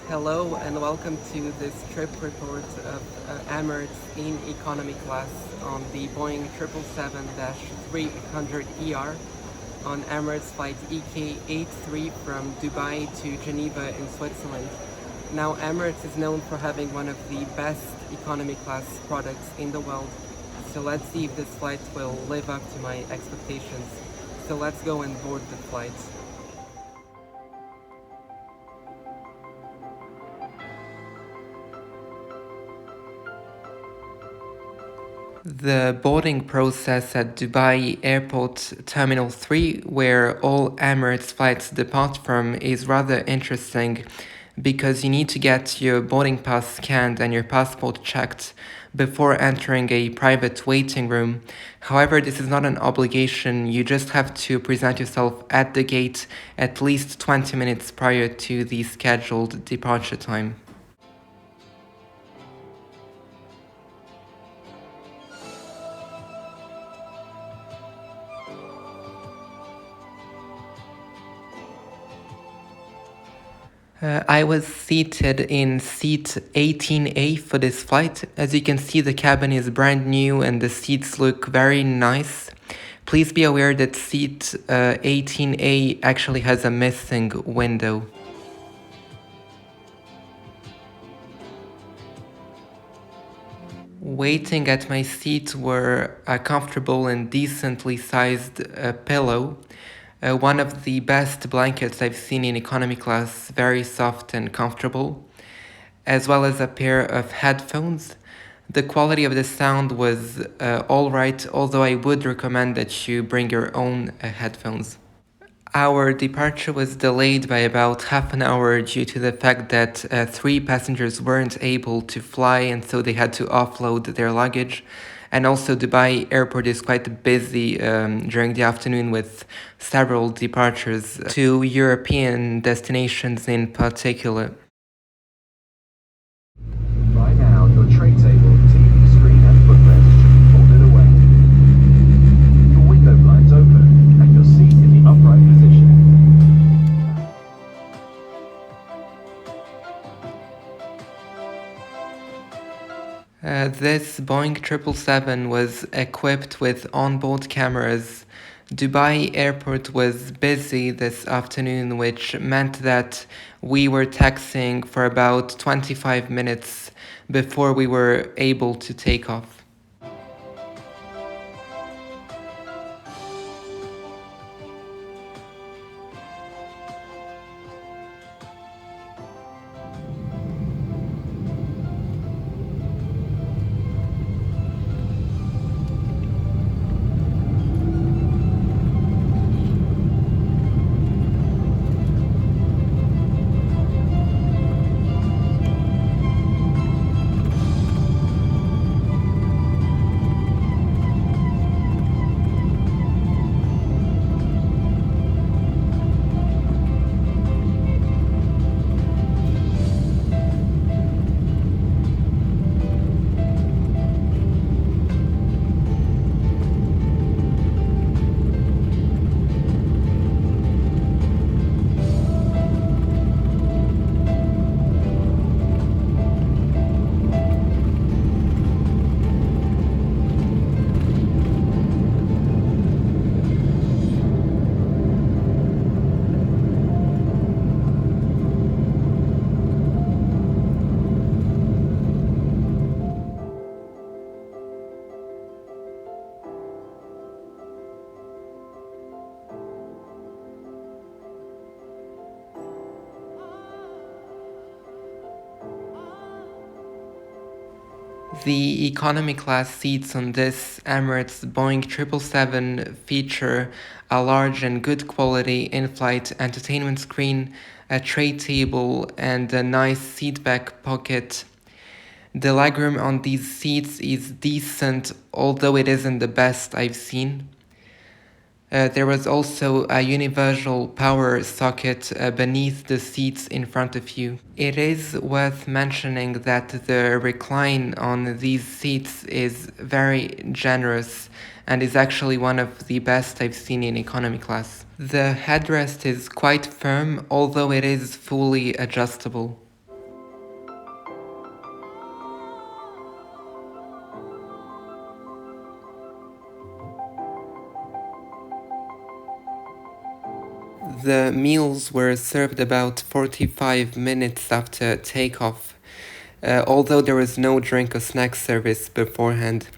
Hello and welcome to this trip report of Emirates in economy class on the Boeing 777-300ER on Emirates flight EK83 from Dubai to Geneva in Switzerland. Now Emirates is known for having one of the best economy class products in the world, so let's see if this flight will live up to my expectations. So let's go and board the flight. The boarding process at Dubai Airport Terminal 3, where all Emirates flights depart from, is rather interesting because you need to get your boarding pass scanned and your passport checked before entering a private waiting room. However, this is not an obligation. You just have to present yourself at the gate at least 20 minutes prior to the scheduled departure time. I was seated in seat 18A for this flight. As you can see, the cabin is brand new and the seats look very nice. Please be aware that seat 18A actually has a missing window. Waiting at my seat were a comfortable and decently sized pillow. One of the best blankets I've seen in economy class, very soft and comfortable, as well as a pair of headphones. The quality of the sound was alright, although I would recommend that you bring your own headphones. Our departure was delayed by about half an hour due to the fact that 3 passengers weren't able to fly and so they had to offload their luggage. And also Dubai airport is quite busy during the afternoon with several departures to European destinations in particular. By now, your tray table, TV screen and footrest should be folded away. Your window blinds open and your seat in the upright position. This Boeing 777 was equipped with onboard cameras. Dubai airport was busy this afternoon, which meant that we were taxiing for about 25 minutes before we were able to take off. The economy class seats on this Emirates Boeing 777 feature a large and good quality in-flight entertainment screen, a tray table, and a nice seat back pocket. The legroom on these seats is decent, although it isn't the best I've seen. There was also a universal power socket beneath the seats in front of you. It is worth mentioning that the recline on these seats is very generous and is actually one of the best I've seen in economy class. The headrest is quite firm, although it is fully adjustable. The meals were served about 45 minutes after takeoff, although there was no drink or snack service beforehand.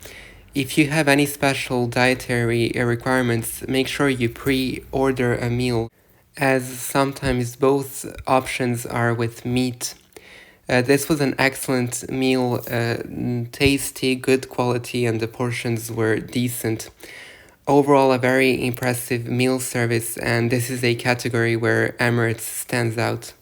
If you have any special dietary requirements, make sure you pre-order a meal, as sometimes both options are with meat. This was an excellent meal, tasty, good quality, and the portions were decent. Overall, a very impressive meal service, and this is a category where Emirates stands out.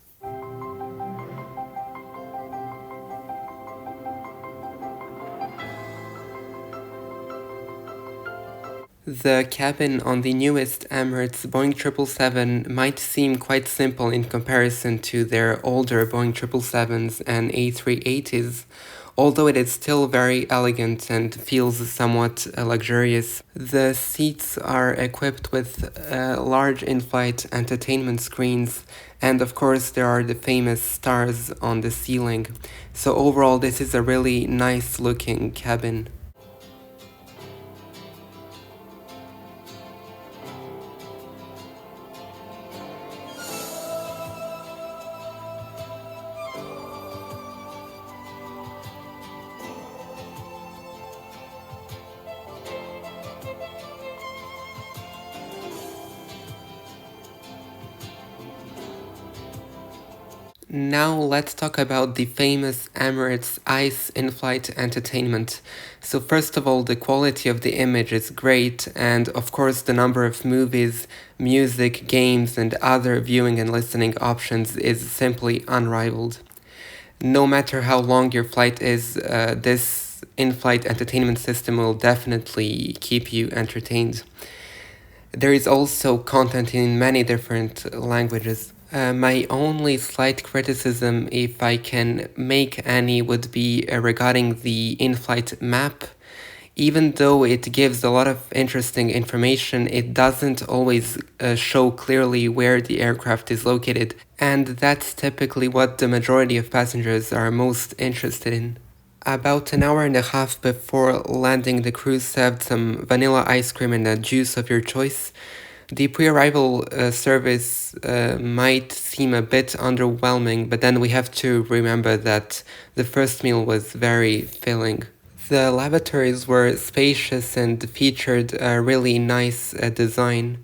The cabin on the newest Emirates Boeing 777 might seem quite simple in comparison to their older Boeing 777s and A380s, although it is still very elegant and feels somewhat luxurious. The seats are equipped with large in-flight entertainment screens, and of course there are the famous stars on the ceiling. So overall, this is a really nice looking cabin. Now let's talk about the famous Emirates Ice in-flight entertainment. So first of all, the quality of the image is great, and of course the number of movies, music, games, and other viewing and listening options is simply unrivaled. No matter how long your flight is, this in-flight entertainment system will definitely keep you entertained. There is also content in many different languages. My only slight criticism, if I can make any, would be regarding the in-flight map. Even though it gives a lot of interesting information, it doesn't always show clearly where the aircraft is located, and that's typically what the majority of passengers are most interested in. About an hour and a half before landing, the crew served some vanilla ice cream and a juice of your choice. The pre-arrival service might seem a bit underwhelming, but then we have to remember that the first meal was very filling. The lavatories were spacious and featured a really nice design.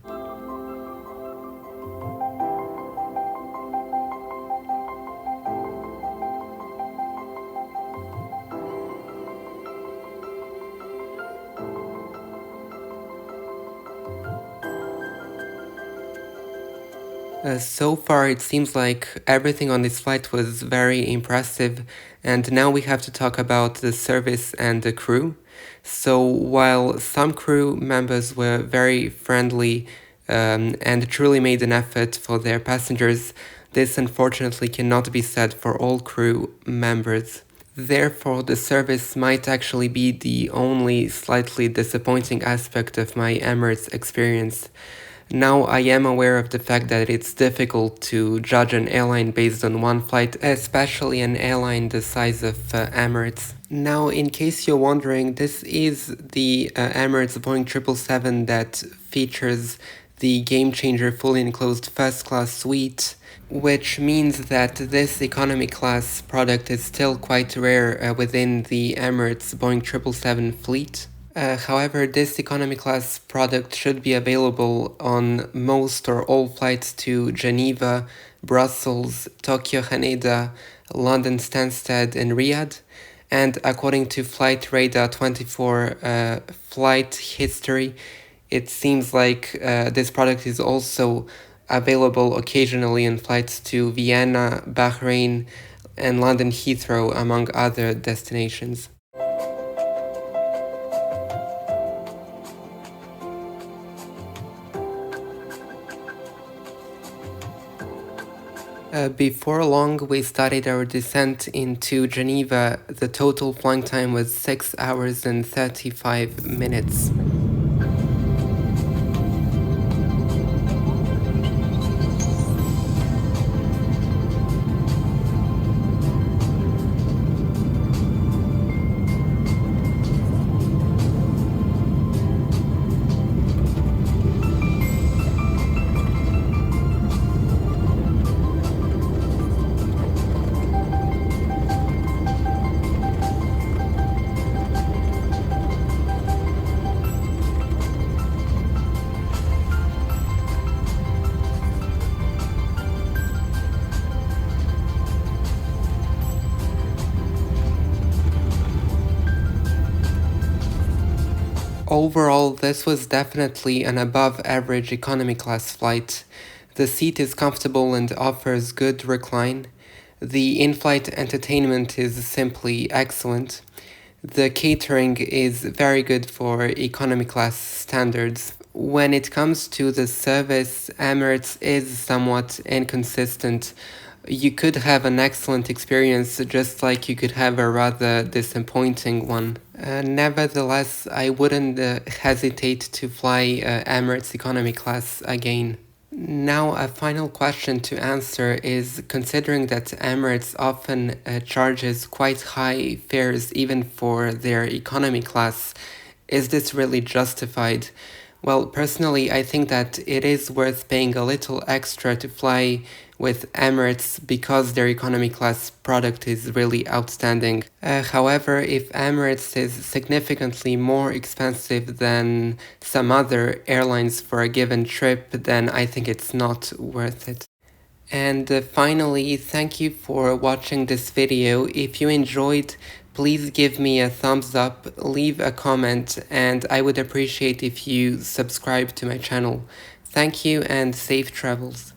So far, it seems like everything on this flight was very impressive, and now we have to talk about the service and the crew. So, while some crew members were very friendly and truly made an effort for their passengers, this unfortunately cannot be said for all crew members. Therefore, the service might actually be the only slightly disappointing aspect of my Emirates experience. Now, I am aware of the fact that it's difficult to judge an airline based on one flight, especially an airline the size of Emirates. Now, in case you're wondering, this is the Emirates Boeing 777 that features the game-changer fully enclosed first-class suite, which means that this economy class product is still quite rare within the Emirates Boeing 777 fleet. However, this economy class product should be available on most or all flights to Geneva, Brussels, Tokyo Haneda, London Stansted, and Riyadh. And according to Flight Radar 24 flight history, it seems like this product is also available occasionally in flights to Vienna, Bahrain, and London Heathrow, among other destinations. Before long, we started our descent into Geneva. The total flying time was 6 hours and 35 minutes. Overall, this was definitely an above average economy class flight. The seat is comfortable and offers good recline. The in flight entertainment is simply excellent. The catering is very good for economy class standards. When it comes to the service, Emirates is somewhat inconsistent. You could have an excellent experience just like you could have a rather disappointing one. Nevertheless, I wouldn't hesitate to fly Emirates economy class again. Now, a final question to answer is considering that Emirates often charges quite high fares even for their economy class, is this really justified? Well, personally, I think that it is worth paying a little extra to fly with Emirates because their economy class product is really outstanding. However, if Emirates is significantly more expensive than some other airlines for a given trip, then I think it's not worth it. And finally, thank you for watching this video. If you enjoyed, please give me a thumbs up, leave a comment, and I would appreciate if you subscribe to my channel. Thank you and safe travels.